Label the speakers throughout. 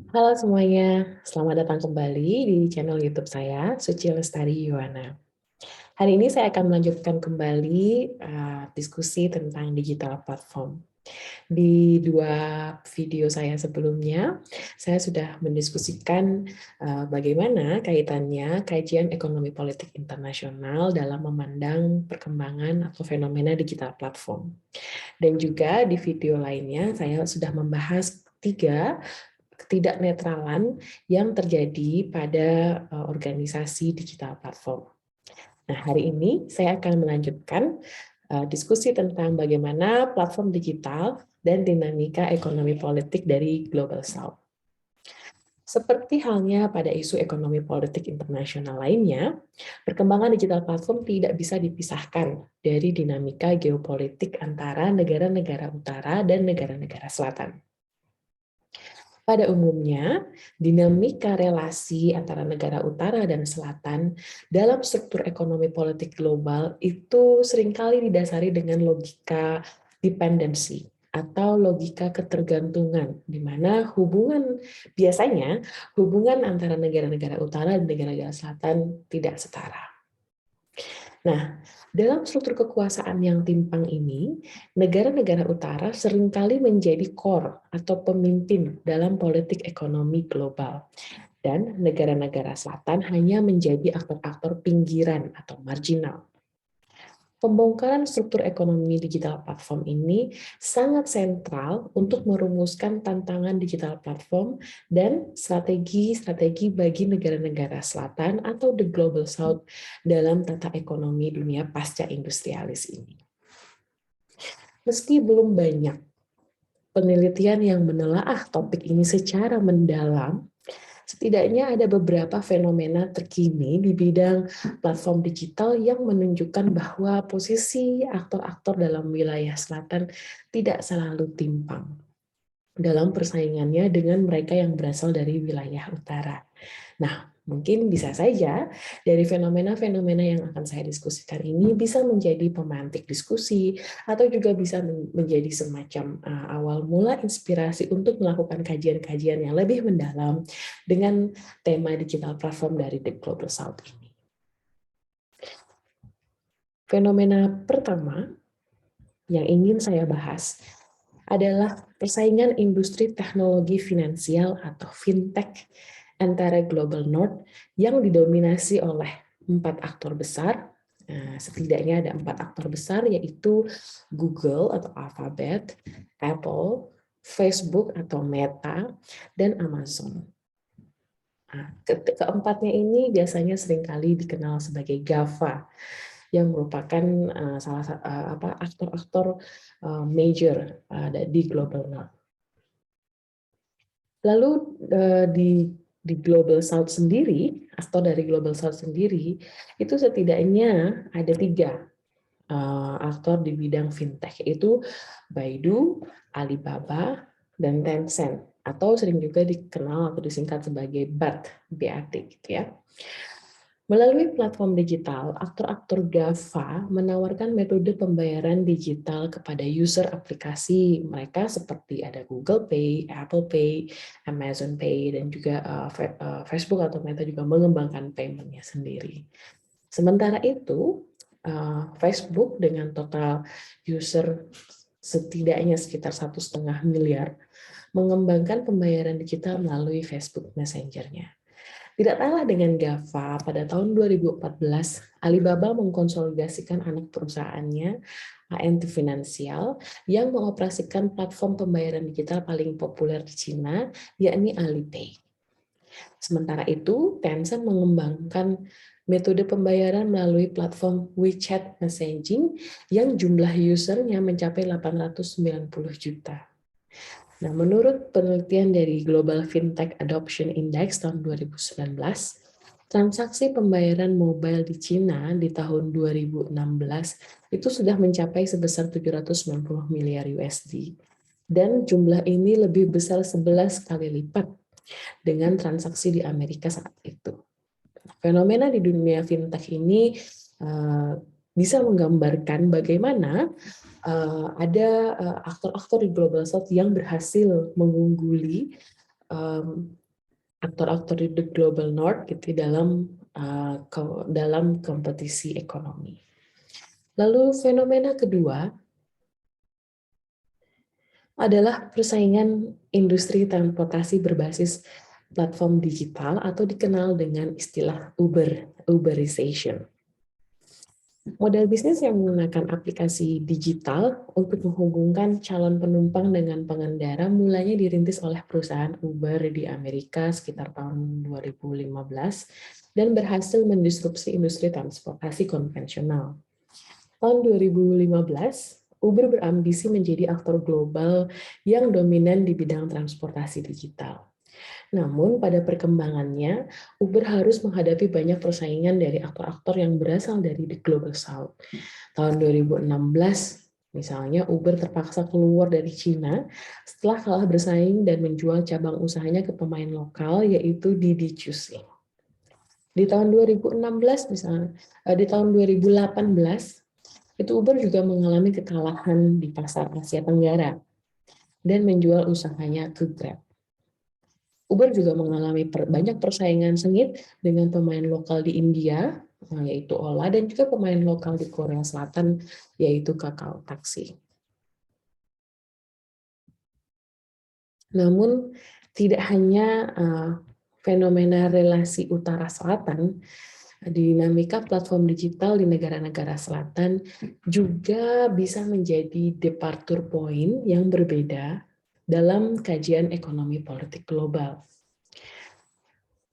Speaker 1: Halo semuanya, selamat datang kembali di channel YouTube saya, Suci Lestari Yuwana. Hari ini saya akan melanjutkan kembali diskusi tentang digital platform. Di dua video saya sebelumnya, saya sudah mendiskusikan bagaimana kaitannya kajian ekonomi politik internasional dalam memandang perkembangan atau fenomena digital platform. Dan juga di video lainnya, saya sudah membahas tiga ketidaknetralan yang terjadi pada organisasi digital platform. Nah, hari ini saya akan melanjutkan diskusi tentang bagaimana platform digital dan dinamika ekonomi politik dari Global South. Seperti halnya pada isu ekonomi politik internasional lainnya, perkembangan digital platform tidak bisa dipisahkan dari dinamika geopolitik antara negara-negara utara dan negara-negara selatan. Pada umumnya, dinamika relasi antara negara utara dan selatan dalam struktur ekonomi politik global itu seringkali didasari dengan logika dependensi atau logika ketergantungan, di mana biasanya hubungan antara negara-negara utara dan negara-negara selatan tidak setara. Nah, dalam struktur kekuasaan yang timpang ini, negara-negara utara seringkali menjadi core atau pemimpin dalam politik ekonomi global, dan negara-negara selatan hanya menjadi aktor-aktor pinggiran atau marginal. Pembongkaran struktur ekonomi digital platform ini sangat sentral untuk merumuskan tantangan digital platform dan strategi-strategi bagi negara-negara selatan atau the Global South dalam tata ekonomi dunia pasca industrialis ini. Meski belum banyak penelitian yang menelaah topik ini secara mendalam, setidaknya ada beberapa fenomena terkini di bidang platform digital yang menunjukkan bahwa posisi aktor-aktor dalam wilayah selatan tidak selalu timpang dalam persaingannya dengan mereka yang berasal dari wilayah utara. Nah, mungkin bisa saja dari fenomena-fenomena yang akan saya diskusikan ini bisa menjadi pemantik diskusi atau juga bisa menjadi semacam awal mula inspirasi untuk melakukan kajian-kajian yang lebih mendalam dengan tema digital platform dari The Global South ini. Fenomena pertama yang ingin saya bahas adalah persaingan industri teknologi finansial atau fintech antara Global North yang didominasi oleh 4 aktor besar. Setidaknya ada 4 aktor besar, yaitu Google atau Alphabet, Apple, Facebook atau Meta, dan Amazon. Keempatnya ini biasanya seringkali dikenal sebagai GAFA, yang merupakan aktor-aktor major di Global North. Lalu di Global South sendiri, atau dari Global South sendiri, itu setidaknya ada 3 aktor di bidang fintech, yaitu Baidu, Alibaba, dan Tencent, atau sering juga dikenal atau disingkat sebagai BAT gitu ya. Melalui platform digital, aktor-aktor GAFA menawarkan metode pembayaran digital kepada user aplikasi mereka seperti ada Google Pay, Apple Pay, Amazon Pay, dan juga Facebook atau Meta juga mengembangkan payment-nya sendiri. Sementara itu, Facebook dengan total user setidaknya sekitar 1,5 miliar mengembangkan pembayaran digital melalui Facebook Messenger-nya. Tidak kalah dengan GAFA, pada tahun 2014, Alibaba mengkonsolidasikan anak perusahaannya, ANT Financial, yang mengoperasikan platform pembayaran digital paling populer di Cina, yakni Alipay. Sementara itu, Tencent mengembangkan metode pembayaran melalui platform WeChat Messaging yang jumlah usernya mencapai 890 juta. Nah, menurut penelitian dari Global Fintech Adoption Index tahun 2019, transaksi pembayaran mobile di Cina di tahun 2016 itu sudah mencapai sebesar 790 miliar USD. Dan jumlah ini lebih besar 11 kali lipat dengan transaksi di Amerika saat itu. Fenomena di dunia fintech ini bisa menggambarkan bagaimana ada aktor-aktor di Global South yang berhasil mengungguli aktor-aktor di the global north gitu dalam kompetisi ekonomi. Lalu fenomena kedua adalah persaingan industri transportasi berbasis platform digital atau dikenal dengan istilah Uberization. Model bisnis yang menggunakan aplikasi digital untuk menghubungkan calon penumpang dengan pengendara mulanya dirintis oleh perusahaan Uber di Amerika sekitar tahun 2015 dan berhasil mendisrupsi industri transportasi konvensional. Tahun 2015, Uber berambisi menjadi aktor global yang dominan di bidang transportasi digital. Namun pada perkembangannya, Uber harus menghadapi banyak persaingan dari aktor-aktor yang berasal dari the Global South. Tahun 2016, misalnya Uber terpaksa keluar dari Cina setelah kalah bersaing dan menjual cabang usahanya ke pemain lokal yaitu Didi Chuxing. Di tahun 2016 misalnya, di tahun 2018 itu Uber juga mengalami kekalahan di pasar Asia Tenggara dan menjual usahanya ke Grab. Uber juga mengalami banyak persaingan sengit dengan pemain lokal di India, yaitu Ola, dan juga pemain lokal di Korea Selatan, yaitu Kakao Taxi. Namun, tidak hanya fenomena relasi utara-selatan, dinamika platform digital di negara-negara selatan juga bisa menjadi departure point yang berbeda dalam kajian ekonomi politik global.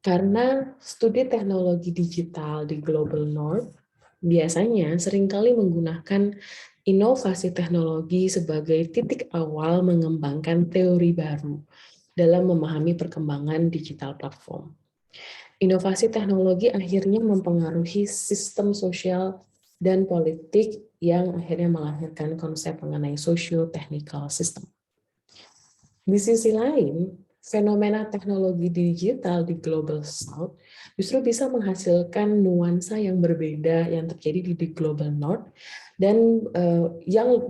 Speaker 1: Karena studi teknologi digital di Global North biasanya seringkali menggunakan inovasi teknologi sebagai titik awal mengembangkan teori baru dalam memahami perkembangan digital platform. Inovasi teknologi akhirnya mempengaruhi sistem sosial dan politik yang akhirnya melahirkan konsep mengenai socio-technical system. Di sisi lain, fenomena teknologi digital di Global South justru bisa menghasilkan nuansa yang berbeda yang terjadi di Global North dan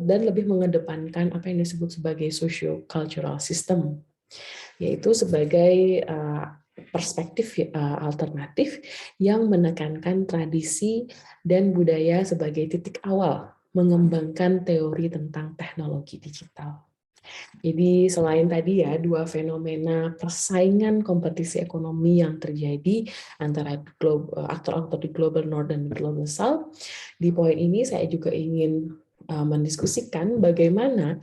Speaker 1: lebih mengedepankan apa yang disebut sebagai socio-cultural system, yaitu sebagai perspektif alternatif yang menekankan tradisi dan budaya sebagai titik awal mengembangkan teori tentang teknologi digital. Jadi selain tadi ya dua fenomena persaingan kompetisi ekonomi yang terjadi antara aktor-aktor di Global North dan Global South, di poin ini saya juga ingin mendiskusikan bagaimana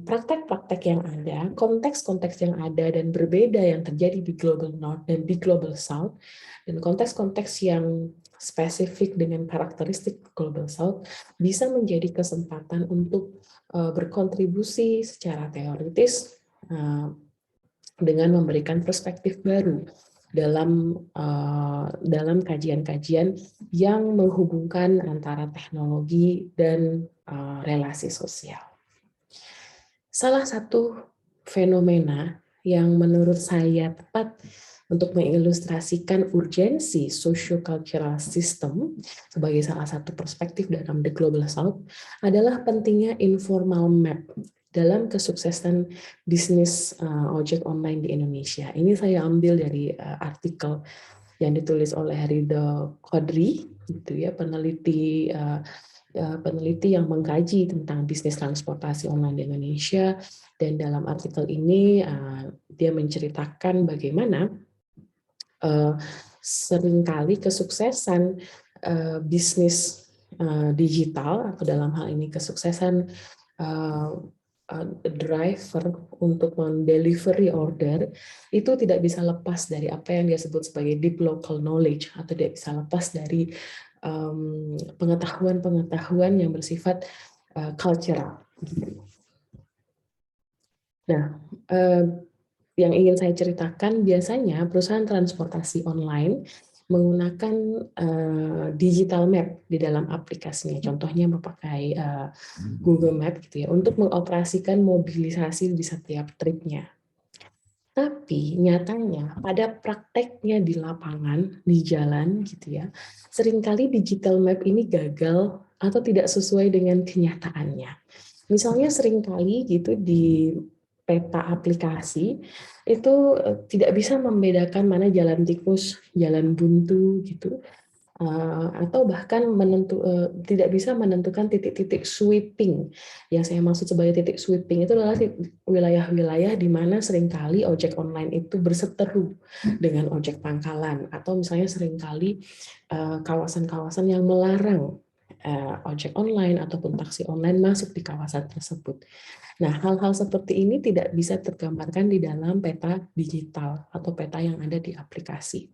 Speaker 1: praktek-praktek yang ada, konteks-konteks yang ada dan berbeda yang terjadi di Global North dan di Global South, dan konteks-konteks yang spesifik dengan karakteristik Global South bisa menjadi kesempatan untuk berkontribusi secara teoritis dengan memberikan perspektif baru dalam kajian-kajian yang menghubungkan antara teknologi dan relasi sosial. Salah satu fenomena yang menurut saya tepat untuk mengilustrasikan urgensi socio-cultural system sebagai salah satu perspektif dalam The Global South adalah pentingnya informal map dalam kesuksesan bisnis ojek online di Indonesia. Ini saya ambil dari artikel yang ditulis oleh Ridho Qadri, gitu ya, peneliti yang mengkaji tentang bisnis transportasi online di Indonesia, dan dalam artikel ini dia menceritakan bagaimana seringkali kesuksesan bisnis digital, atau dalam hal ini kesuksesan driver untuk mendelivery order itu tidak bisa lepas dari apa yang dia sebut sebagai deep local knowledge, atau tidak bisa lepas dari pengetahuan-pengetahuan yang bersifat cultural. Nah, yang ingin saya ceritakan, biasanya perusahaan transportasi online menggunakan digital map di dalam aplikasinya. Contohnya memakai Google Map gitu ya, untuk mengoperasikan mobilisasi di setiap tripnya. Tapi nyatanya pada prakteknya di lapangan, di jalan gitu ya, seringkali digital map ini gagal atau tidak sesuai dengan kenyataannya. Misalnya seringkali gitu di peta aplikasi itu tidak bisa membedakan mana jalan tikus, jalan buntu gitu. Atau bahkan tidak bisa menentukan titik-titik sweeping. Yang saya maksud sebagai titik sweeping itu adalah wilayah-wilayah di mana seringkali ojek online itu berseteru dengan ojek pangkalan, atau misalnya seringkali kawasan-kawasan yang melarang ojek online ataupun taksi online masuk di kawasan tersebut. Nah, hal-hal seperti ini tidak bisa tergambarkan di dalam peta digital atau peta yang ada di aplikasi.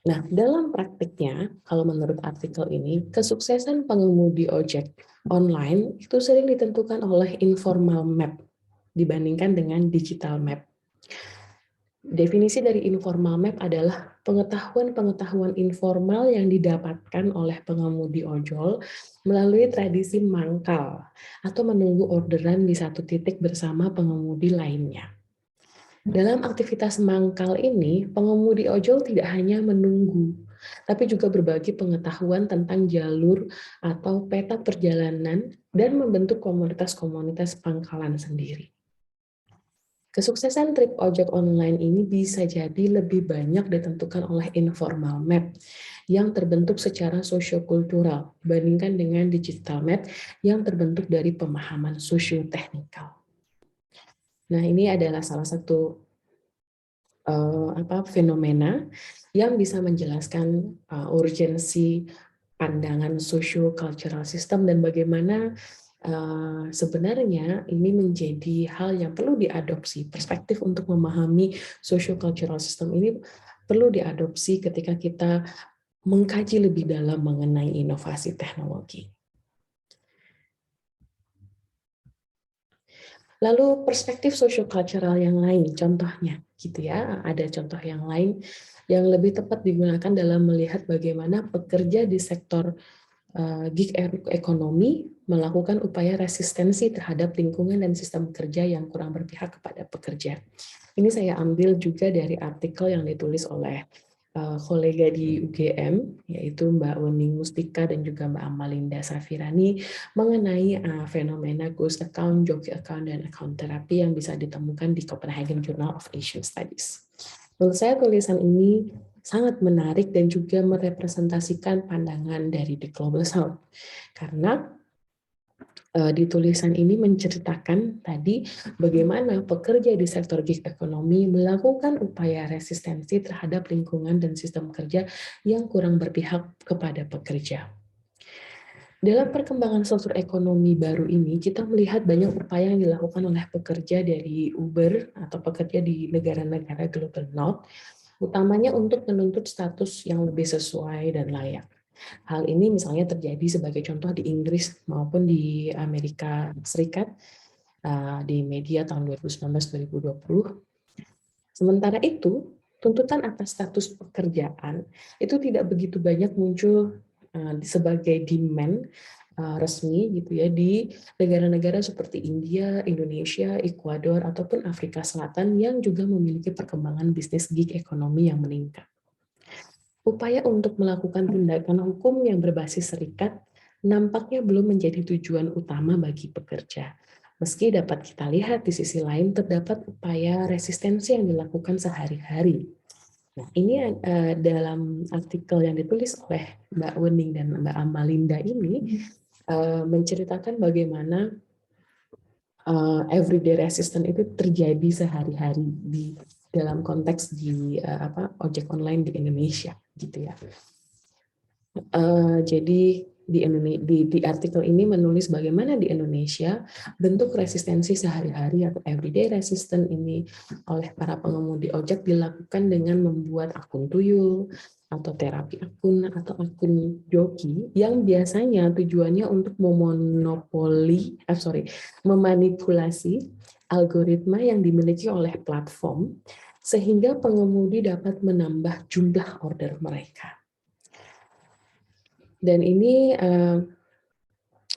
Speaker 1: Nah, dalam praktiknya, kalau menurut artikel ini, kesuksesan pengemudi ojek online itu sering ditentukan oleh informal map dibandingkan dengan digital map. Definisi dari informal map adalah pengetahuan-pengetahuan informal yang didapatkan oleh pengemudi ojol melalui tradisi mangkal atau menunggu orderan di satu titik bersama pengemudi lainnya. Dalam aktivitas mangkal ini, pengemudi ojol tidak hanya menunggu, tapi juga berbagi pengetahuan tentang jalur atau peta perjalanan dan membentuk komunitas-komunitas pangkalan sendiri. Kesuksesan trip ojek online ini bisa jadi lebih banyak ditentukan oleh informal map yang terbentuk secara sosiokultural dibandingkan dengan digital map yang terbentuk dari pemahaman sosioteknikal. Nah, ini adalah salah satu fenomena yang bisa menjelaskan urgensi pandangan socio-cultural system dan bagaimana sebenarnya ini menjadi hal yang perlu diadopsi. Perspektif untuk memahami socio-cultural system ini perlu diadopsi ketika kita mengkaji lebih dalam mengenai inovasi teknologi. Lalu perspektif socio-cultural yang lain, contohnya gitu ya, ada contoh yang lain yang lebih tepat digunakan dalam melihat bagaimana pekerja di sektor gig ekonomi melakukan upaya resistensi terhadap lingkungan dan sistem kerja yang kurang berpihak kepada pekerja. Ini saya ambil juga dari artikel yang ditulis oleh kolega di UGM, yaitu Mbak Wening Mustika dan juga Mbak Amalinda Safirani, mengenai fenomena ghost account, joki account, dan account therapy yang bisa ditemukan di Copenhagen Journal of Asian Studies. Menurut saya tulisan ini sangat menarik dan juga merepresentasikan pandangan dari The Global South. Karena di tulisan ini menceritakan tadi bagaimana pekerja di sektor gig ekonomi melakukan upaya resistensi terhadap lingkungan dan sistem kerja yang kurang berpihak kepada pekerja. Dalam perkembangan struktur ekonomi baru ini, kita melihat banyak upaya yang dilakukan oleh pekerja dari Uber atau pekerja di negara-negara Global North, utamanya untuk menuntut status yang lebih sesuai dan layak. Hal ini misalnya terjadi sebagai contoh di Inggris maupun di Amerika Serikat di media tahun 2019-2020. Sementara itu, tuntutan atas status pekerjaan itu tidak begitu banyak muncul sebagai demand resmi gitu ya di negara-negara seperti India, Indonesia, Ekuador ataupun Afrika Selatan yang juga memiliki perkembangan bisnis gig ekonomi yang meningkat. Upaya untuk melakukan tindakan hukum yang berbasis serikat nampaknya belum menjadi tujuan utama bagi pekerja. Meski dapat kita lihat di sisi lain terdapat upaya resistensi yang dilakukan sehari-hari. Nah, ini dalam artikel yang ditulis oleh Mbak Wening dan Mbak Amalinda ini menceritakan bagaimana everyday resistance itu terjadi sehari-hari di dalam konteks di ojek online di Indonesia gitu ya. Jadi di artikel ini menulis bagaimana di Indonesia bentuk resistensi sehari-hari atau everyday resistance ini oleh para pengemudi ojek dilakukan dengan membuat akun tuyul atau terapi akun atau akun joki yang biasanya tujuannya untuk memanipulasi algoritma yang dimiliki oleh platform sehingga pengemudi dapat menambah jumlah order mereka. Dan ini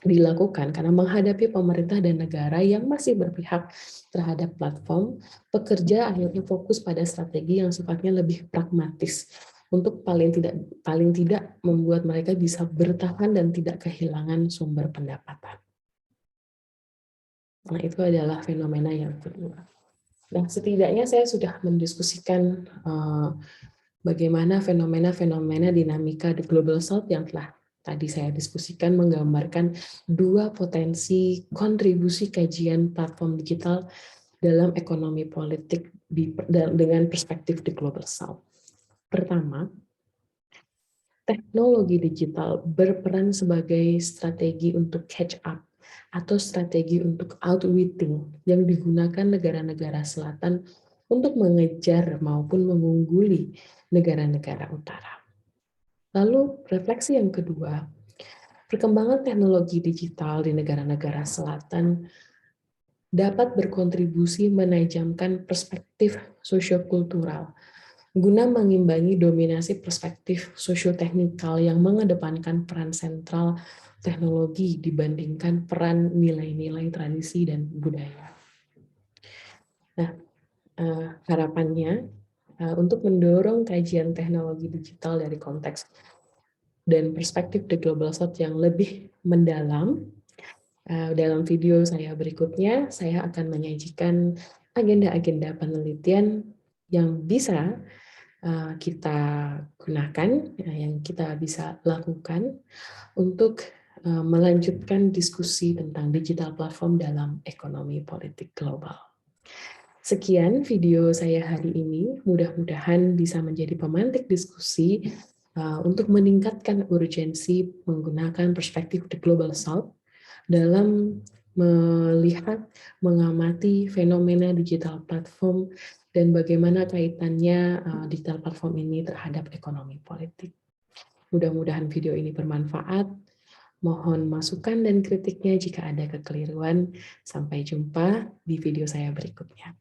Speaker 1: dilakukan karena menghadapi pemerintah dan negara yang masih berpihak terhadap platform, pekerja akhirnya fokus pada strategi yang sifatnya lebih pragmatis untuk paling tidak membuat mereka bisa bertahan dan tidak kehilangan sumber pendapatan. Nah, itu adalah fenomena yang kedua. Nah, setidaknya saya sudah mendiskusikan bagaimana fenomena-fenomena dinamika di Global South yang telah tadi saya diskusikan, menggambarkan dua potensi kontribusi kajian platform digital dalam ekonomi politik dengan perspektif di Global South. Pertama, teknologi digital berperan sebagai strategi untuk catch up atau strategi untuk outwitting yang digunakan negara-negara selatan untuk mengejar maupun mengungguli negara-negara utara. Lalu refleksi yang kedua, perkembangan teknologi digital di negara-negara selatan dapat berkontribusi menajamkan perspektif sosiokultural guna mengimbangi dominasi perspektif sosioteknikal yang mengedepankan peran sentral teknologi dibandingkan peran nilai-nilai tradisi dan budaya. Nah, harapannya untuk mendorong kajian teknologi digital dari konteks dan perspektif The Global South yang lebih mendalam, dalam video saya berikutnya, saya akan menyajikan agenda-agenda penelitian yang bisa kita gunakan, yang kita bisa lakukan untuk melanjutkan diskusi tentang digital platform dalam ekonomi politik global. Sekian video saya hari ini, mudah-mudahan bisa menjadi pemantik diskusi untuk meningkatkan urgensi menggunakan perspektif The Global South dalam melihat, mengamati fenomena digital platform dan bagaimana kaitannya digital platform ini terhadap ekonomi politik. Mudah-mudahan video ini bermanfaat. Mohon masukan dan kritiknya jika ada kekeliruan. Sampai jumpa di video saya berikutnya.